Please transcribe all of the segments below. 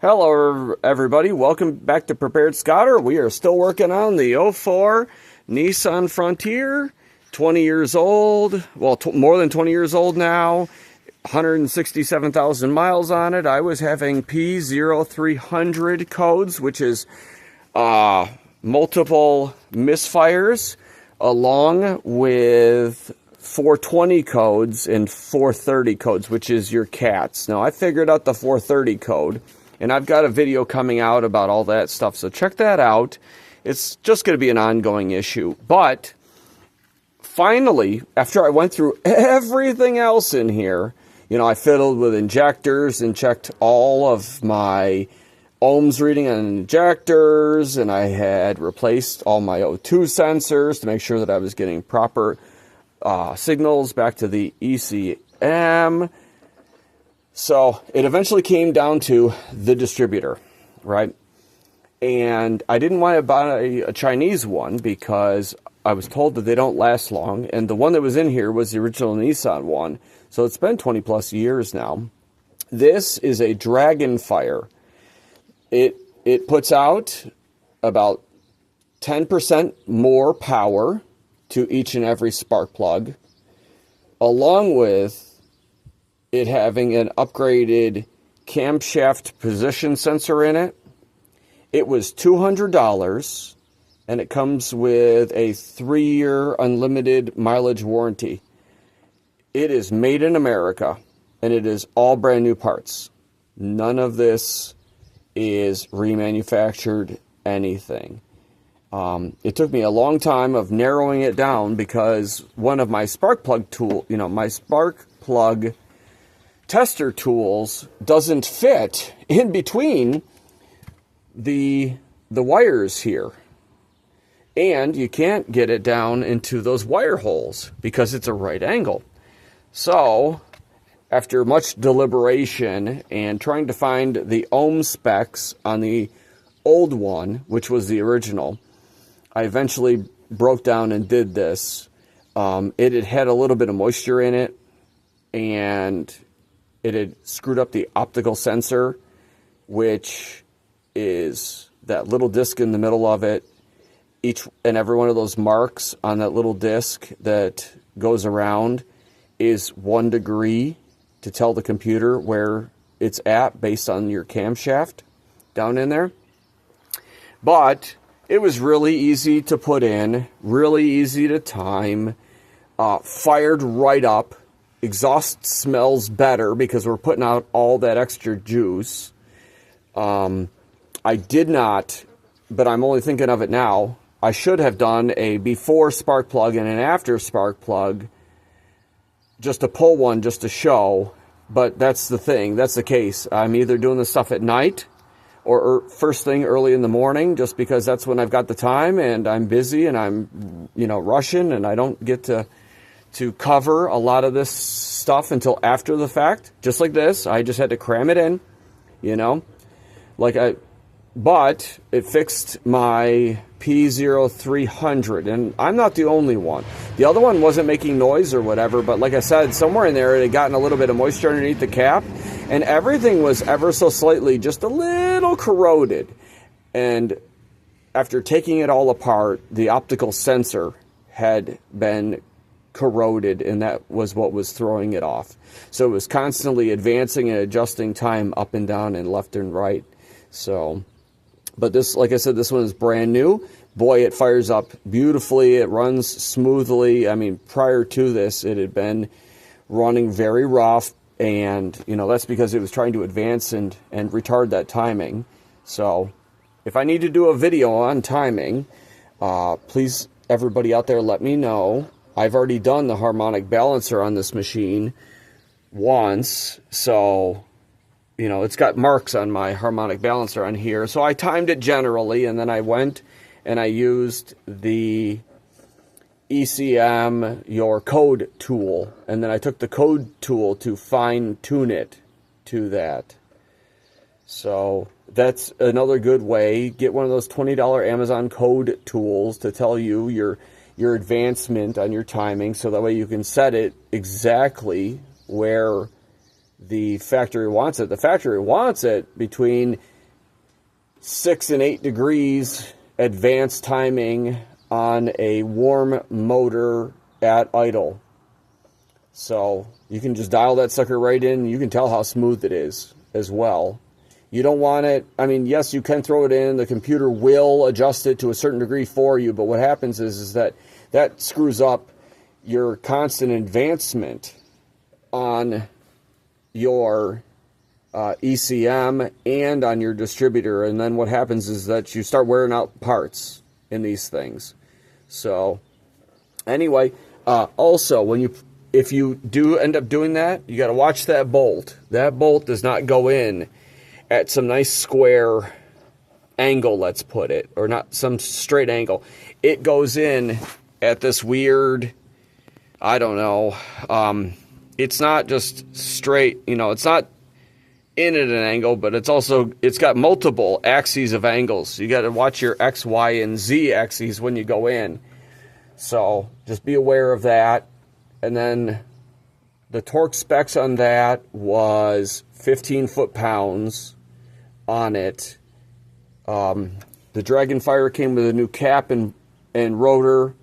Hello, everybody. Welcome back to Prepared Scotter. We are still working on the '04 Nissan Frontier, 20 years old. Well, more than 20 years old now. 167,000 miles on it. I was having P0300 codes, which is multiple misfires, along with 420 codes and 430 codes, which is your cats. Now, I figured out the 430 code, and I've got a video coming out about all that stuff, so check that out. It's just going to be an ongoing issue. But finally, after I went through everything else in here, you know, I fiddled with injectors and checked all of my ohms reading on injectors, and I had replaced all my O2 sensors to make sure that I was getting proper signals back to the ECM. So it eventually came down to the distributor, right? And I didn't want to buy a Chinese one because I was told that they don't last long. And the one that was in here was the original Nissan one. So it's been 20 plus years now. This is a Dragonfire. It puts out about 10% more power to each and every spark plug, along with it having an upgraded camshaft position sensor in it. It was $200, and it comes with a 3-year unlimited mileage warranty. It is made in America, and it is all brand new parts. None of this is remanufactured anything. It took me a long time of narrowing it down because one of my spark plug my spark plug tester tools doesn't fit in between the wires here. And you can't get it down into those wire holes because it's a right angle. So, after much deliberation and trying to find the ohm specs on the old one, which was the original, I eventually broke down and did this. It had a little bit of moisture in it, and it had screwed up the optical sensor, which is that little disc in the middle of it. Each and every one of those marks on that little disc that goes around is 1 degree to tell the computer where it's at based on your camshaft down in there. But it was really easy to put in, really easy to time, fired right up. Exhaust smells better because we're putting out all that extra juice. I did not, but I'm only thinking of it now. I should have done a before spark plug and an after spark plug, just to pull one just to show. But that's the thing, that's the case. I'm either doing this stuff at night or first thing early in the morning, just because that's when I've got the time and I'm busy and I'm, rushing, and I don't get to cover a lot of this stuff until after the fact. Just like this, I just had to cram it in, but it fixed my P0300, and I'm not the only one. The other one wasn't making noise or whatever, but like I said, somewhere in there it had gotten a little bit of moisture underneath the cap, and everything was ever so slightly just a little corroded. And after taking it all apart, the optical sensor had been corroded, and that was what was throwing it off. So it was constantly advancing and adjusting time up and down and left and right. So, but this, like I said, this one is brand new. Boy, it fires up beautifully. It runs smoothly. I mean, prior to this, it had been running very rough, and that's because it was trying to advance and retard that timing. So if I need to do a video on timing, please, everybody out there, let me know. I've already done the harmonic balancer on this machine once, so it's got marks on my harmonic balancer on here. So I timed it generally, and then I went and I used the ECM, your code tool, and then I took the code tool to fine tune it to that. So that's another good way. Get one of those $20 Amazon code tools to tell you your advancement on your timing, so that way you can set it exactly where the factory wants it. The factory wants it between 6 and 8 degrees advanced timing on a warm motor at idle. So you can just dial that sucker right in. You can tell how smooth it is as well. You don't want it, I mean, yes, you can throw it in. The computer will adjust it to a certain degree for you, but what happens is that that screws up your constant advancement on your ECM and on your distributor. And then what happens is that you start wearing out parts in these things. So anyway, also, if you do end up doing that, you got to watch that bolt. That bolt does not go in at some nice square angle, let's put it, or not some straight angle. It goes in at this weird, I don't know, it's not just straight, you know, it's not in at an angle, but it's got multiple axes of angles. You got to watch your X, Y, and Z axes when you go in. So just be aware of that. And then the torque specs on that was 15 foot-pounds on it. The Dragonfire came with a new cap and rotor.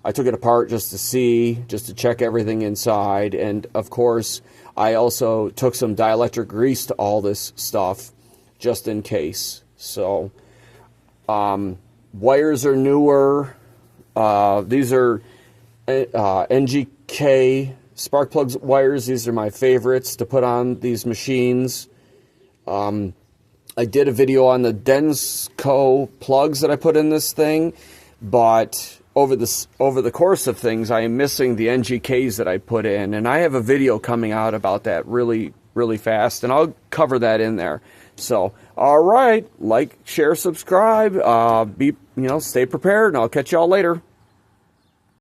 I took it apart just to check everything inside. And of course, I also took some dielectric grease to all this stuff just in case. So wires are newer. These are NGK spark plugs wires. These are my favorites to put on these machines. I did a video on the Densco plugs that I put in this thing, but over the course of things, I am missing the NGKs that I put in, and I have a video coming out about that really, really fast, and I'll cover that in there. So, all right, like, share, subscribe, stay prepared, and I'll catch y'all later.